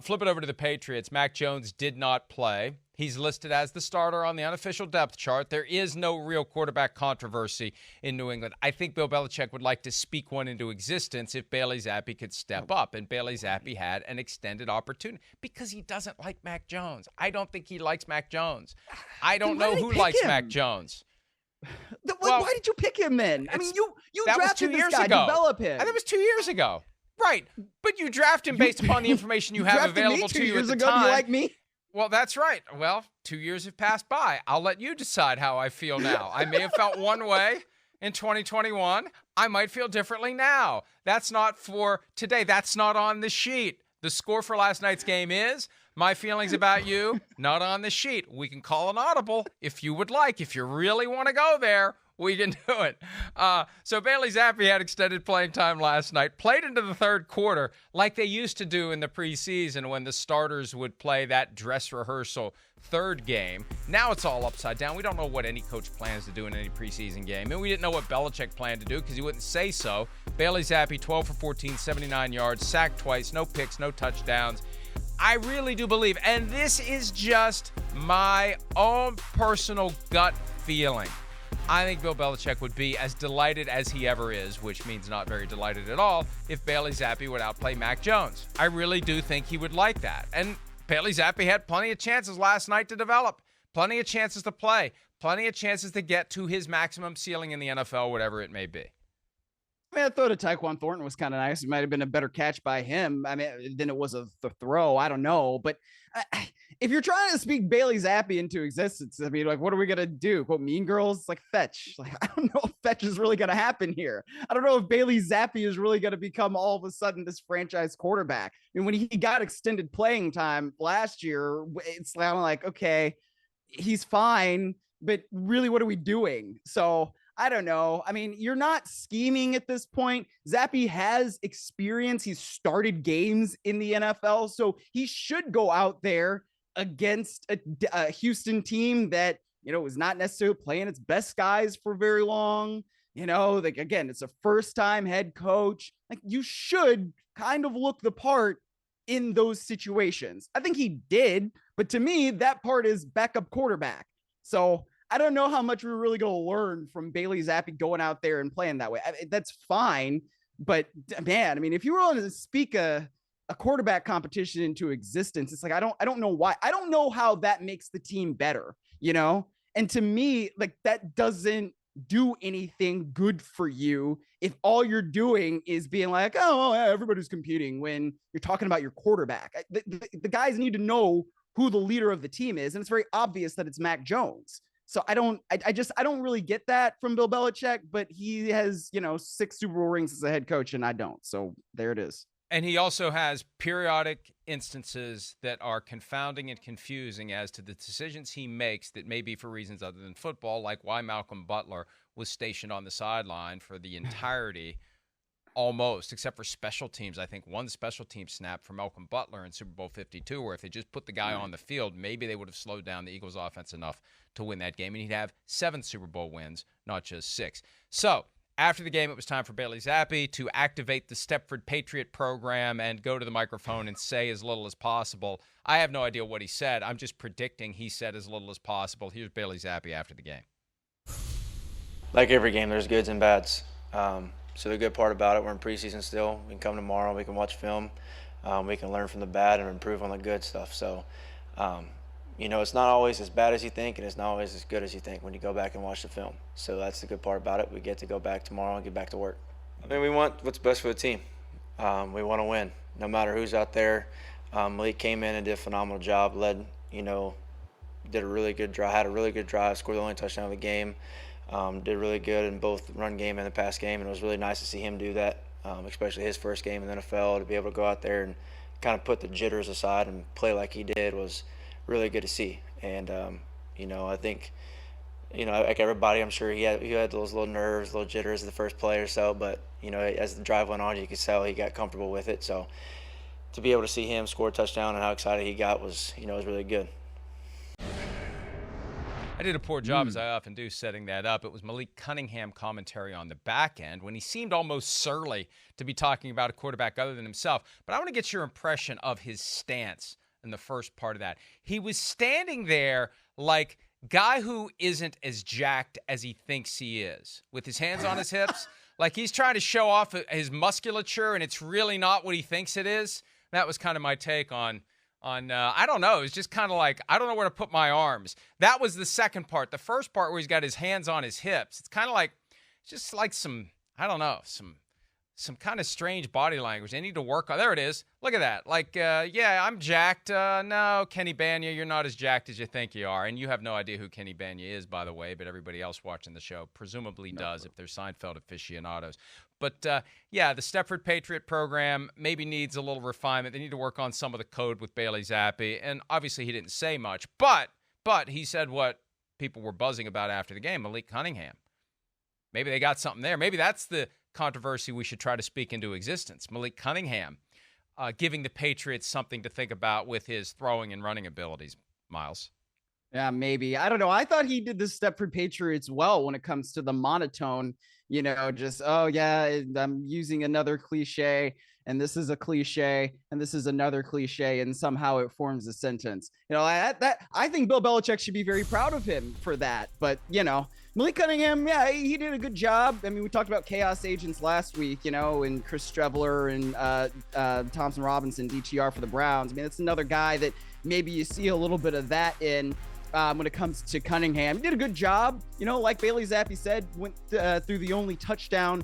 Flip it over to the Patriots. Mac Jones did not play. He's listed as the starter on the unofficial depth chart. There is no real quarterback controversy in New England. I think Bill Belichick would like to speak one into existence if Bailey Zappe could step up. And Bailey Zappe had an extended opportunity because he doesn't like Mac Jones. I don't think he likes Mac Jones. I don't know who likes Mac Jones. Why did you pick him then? I mean, you drafted this guy, develop him. That was 2 years ago. Right, but you draft him based upon the information you have available to you at the time. You like me? Well, that's right. Well, 2 years have passed by. I'll let you decide how I feel now. I may have felt one way in 2021. I might feel differently now. That's not for today. That's not on the sheet. The score for last night's game is my feelings about you, not on the sheet. We can call an audible if you would like. If you really want to go there, we can do it. So Bailey Zappe had extended playing time last night, played into the third quarter like they used to do in the preseason when the starters would play that dress rehearsal third game. Now it's all upside down. We don't know what any coach plans to do in any preseason game, and we didn't know what Belichick planned to do because he wouldn't say so. Bailey Zappe, 12 for 14, 79 yards, sacked twice, no picks, no touchdowns. I really do believe, and this is just my own personal gut feeling, I think Bill Belichick would be as delighted as he ever is, which means not very delighted at all, if Bailey Zappe would outplay Mac Jones. I really do think he would like that. And Bailey Zappe had plenty of chances last night to develop, plenty of chances to play, plenty of chances to get to his maximum ceiling in the NFL, whatever it may be. I mean, I thought a Tyquan Thornton was kind of nice. It might have been a better catch by him. I mean, than it was a throw. I don't know. But if you're trying to speak Bailey Zappe into existence, I mean, like, what are we going to do? Quote, Mean Girls? Like, fetch. Like, I don't know if fetch is really going to happen here. I don't know if Bailey Zappe is really going to become all of a sudden this franchise quarterback. I mean, when he got extended playing time last year, it's kind of like, okay, he's fine. But really, what are we doing? So I don't know. I mean, you're not scheming at this point. Zappe has experience. He's started games in the NFL, so he should go out there against a Houston team that, you know, is not necessarily playing its best guys for very long. You know, like, again, it's a first-time head coach. Like, you should kind of look the part in those situations. I think he did, but to me, that part is backup quarterback. So I don't know how much we're really going to learn from Bailey Zappe going out there and playing that way. I mean, that's fine, but man, I mean, if you were willing to speak a quarterback competition into existence, it's like, I don't know why. I don't know how that makes the team better, you know? And to me, like, that doesn't do anything good for you if all you're doing is being like, oh, everybody's competing when you're talking about your quarterback. The guys need to know who the leader of the team is, and it's very obvious that it's Mac Jones. So I don't really get that from Bill Belichick, but he has, 6 Super Bowl rings as a head coach and I don't. So there it is. And he also has periodic instances that are confounding and confusing as to the decisions he makes that may be for reasons other than football, like why Malcolm Butler was stationed on the sideline for the entirety, almost, except for special teams. I think one special team snap for Malcolm Butler in Super Bowl 52, where if they just put the guy on the field, maybe they would have slowed down the Eagles' offense enough to win that game, and he'd have 7 Super Bowl wins, not just 6. So after the game, it was time for Bailey Zappe to activate the Stepford Patriot program and go to the microphone and say as little as possible. I have no idea what he said. I'm just predicting he said as little as possible. Here's Bailey Zappe after the game. Like every game, there's goods and bads. So the good part about it, we're in preseason still. We can come tomorrow, we can watch film, we can learn from the bad and improve on the good stuff. So, it's not always as bad as you think, and it's not always as good as you think when you go back and watch the film. So that's the good part about it. We get to go back tomorrow and get back to work. I mean, we want what's best for the team. We want to win, no matter who's out there. Malik came in and did a phenomenal job, did a really good drive, had a really good drive, scored the only touchdown of the game. Did really good in both the run game and the pass game, and it was really nice to see him do that, especially his first game in the NFL. To be able to go out there and kind of put the jitters aside and play like he did was really good to see. And, I think, like everybody, I'm sure he had those little nerves, little jitters the first play or so, but, as the drive went on, you could tell he got comfortable with it. So to be able to see him score a touchdown and how excited he got was, was really good. I did a poor job, as I often do, setting that up. It was Malik Cunningham commentary on the back end when he seemed almost surly to be talking about a quarterback other than himself. But I want to get your impression of his stance in the first part of that. He was standing there like guy who isn't as jacked as he thinks he is, with his hands on his hips, like he's trying to show off his musculature, and it's really not what he thinks it is. That was kind of my take on I don't know. It's just kind of like, I don't know where to put my arms. That was the second part. The first part where he's got his hands on his hips, it's kind of like, it's just like some, I don't know, some kind of strange body language. They need to work on. There it is. Look at that. Like, yeah, I'm jacked. No, Kenny Banya, you're not as jacked as you think you are. And you have no idea who Kenny Banya is, by the way, but everybody else watching the show presumably does if they're Seinfeld aficionados. But, yeah, the Stepford Patriot program maybe needs a little refinement. They need to work on some of the code with Bailey Zappe. And obviously he didn't say much. But he said what people were buzzing about after the game, Malik Cunningham. Maybe they got something there. Maybe that's the controversy we should try to speak into existence. Malik Cunningham giving the Patriots something to think about with his throwing and running abilities, Myles. Yeah, maybe. I don't know. I thought he did the Stepford Patriots well when it comes to the monotone, just, oh, yeah, I'm using another cliche, and this is a cliche, and this is another cliche, and somehow it forms a sentence. I think Bill Belichick should be very proud of him for that. But, Malik Cunningham, yeah, he did a good job. I mean, we talked about chaos agents last week, and Chris Streveler and Thompson Robinson, DTR for the Browns. I mean, it's another guy that maybe you see a little bit of that in when it comes to Cunningham. He did a good job, like Bailey Zappe said, went through the only touchdown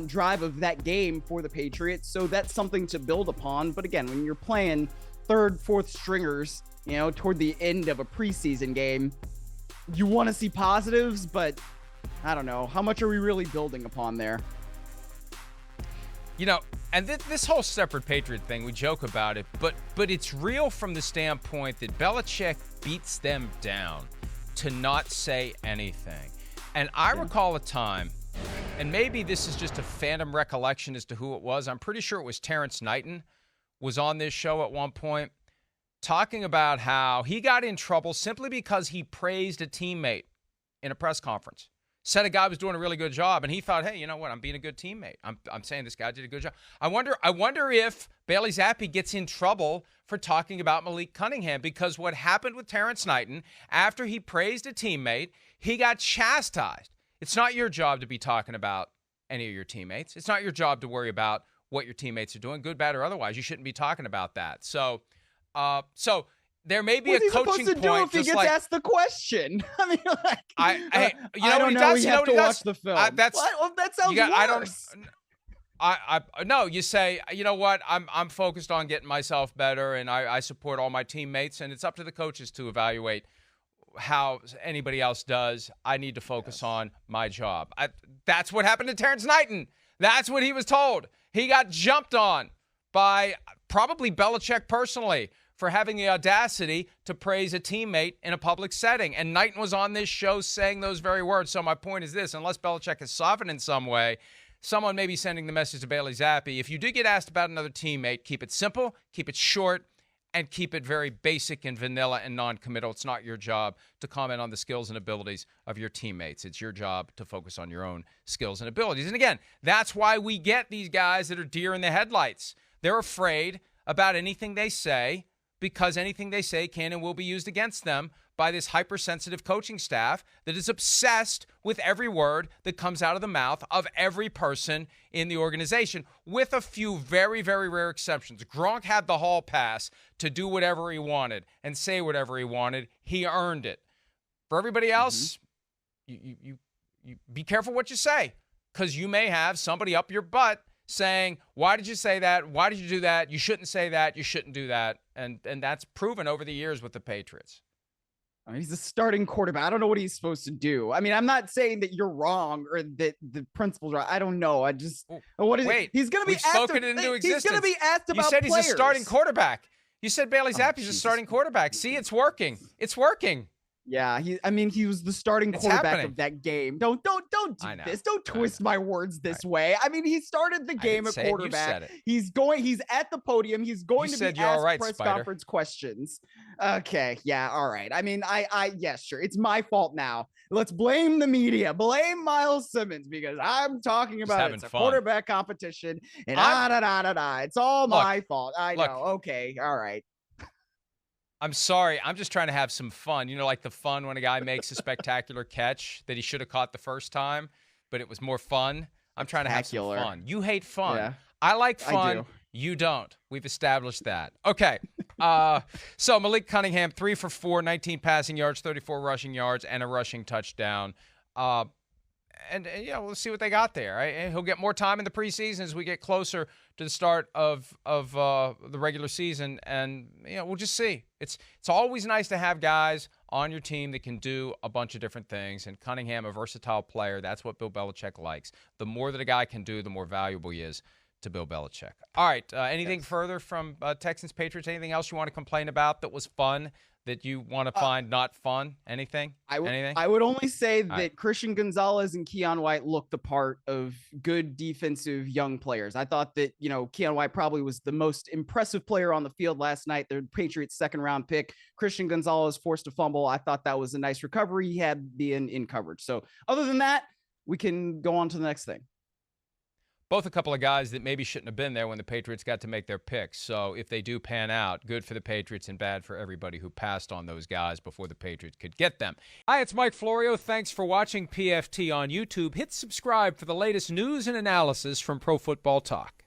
drive of that game for the Patriots. So that's something to build upon. But again, when you're playing third, fourth stringers, toward the end of a preseason game, you want to see positives, but I don't know. How much are we really building upon there? And this whole Stepford Patriot thing, we joke about it, but it's real from the standpoint that Belichick beats them down to not say anything. And I recall a time, and maybe this is just a phantom recollection as to who it was. I'm pretty sure it was Terrence Knighton was on this show at one point, talking about how he got in trouble simply because he praised a teammate in a press conference. Said a guy was doing a really good job, and he thought, hey, you know what? I'm being a good teammate. I'm saying this guy did a good job. I wonder if Bailey Zappe gets in trouble for talking about Malik Cunningham, because what happened with Terrence Knighton, after he praised a teammate, he got chastised. It's not your job to be talking about any of your teammates. It's not your job to worry about what your teammates are doing, good, bad, or otherwise. You shouldn't be talking about that. So there may be a coaching point. What is he supposed to do if he gets asked the question? I mean, like, I don't know. We have to watch the film. That sounds worse. No, you say, you know what? I'm focused on getting myself better, and I support all my teammates, and it's up to the coaches to evaluate how anybody else does. I need to focus on my job. That's what happened to Terrence Knighton. That's what he was told. He got jumped on by probably Belichick personally for having the audacity to praise a teammate in a public setting. And Knighton was on this show saying those very words. So my point is this: unless Belichick is softened in some way, someone may be sending the message to Bailey Zappe. If you do get asked about another teammate, keep it simple, keep it short, and keep it very basic and vanilla and non-committal. It's not your job to comment on the skills and abilities of your teammates. It's your job to focus on your own skills and abilities. And again, that's why we get these guys that are deer in the headlights. They're afraid about anything they say, because anything they say can and will be used against them by this hypersensitive coaching staff that is obsessed with every word that comes out of the mouth of every person in the organization, with a few very, very rare exceptions. Gronk had the hall pass to do whatever he wanted and say whatever he wanted. He earned it. For everybody else, you be careful what you say, because you may have somebody up your butt saying, why did you say that? Why did you do that? You shouldn't say that. You shouldn't do that. And that's proven over the years with the Patriots. I mean, he's a starting quarterback. I don't know what he's supposed to do. I mean, I'm not saying that you're wrong or that the principal's right. I don't know. What is it? He's going to be asked. Spoken it into existence. He's going to be asked about You said players. He's a starting quarterback. You said Bailey Zappe's a starting quarterback. See, it's working. It's working. Yeah, he was the starting It's quarterback happening. of that game. Don't do I know. this. Don't twist my words this way. I mean, he started the game at quarterback. He's at the podium. He's going to be asked press conference questions. Okay, yeah, all right. I mean, yes, sure. It's my fault now. Let's blame the media. Blame Myles Simmons because I'm talking about it's a quarterback competition and It's all my fault. I know. Okay, all right. I'm sorry. I'm just trying to have some fun. You know, like the fun when a guy makes a spectacular catch that he should have caught the first time, but it was more fun. I'm trying to have some fun. You hate fun. Yeah. I like fun. I do. You don't. We've established that. Okay. So Malik Cunningham, 3 for 4, 19 passing yards, 34 rushing yards, and a rushing touchdown. And we'll see what they got there. Right? And he'll get more time in the preseason as we get closer to the start of the regular season, and we'll just see. It's always nice to have guys on your team that can do a bunch of different things. And Cunningham, a versatile player, that's what Bill Belichick likes. The more that a guy can do, the more valuable he is to Bill Belichick. All right. Anything further from Texans Patriots? Anything else you want to complain about that was fun? That you want to find not fun? Anything? Anything? I would only say that Christian Gonzalez and Keon White looked the part of good defensive young players. I thought that, Keon White probably was the most impressive player on the field last night. The Patriots' second-round pick. Christian Gonzalez forced a fumble. I thought that was a nice recovery he had being in coverage. So other than that, we can go on to the next thing. Both a couple of guys that maybe shouldn't have been there when the Patriots got to make their picks. So if they do pan out, good for the Patriots and bad for everybody who passed on those guys before the Patriots could get them. Hi, it's Mike Florio. Thanks for watching PFT on YouTube. Hit subscribe for the latest news and analysis from Pro Football Talk.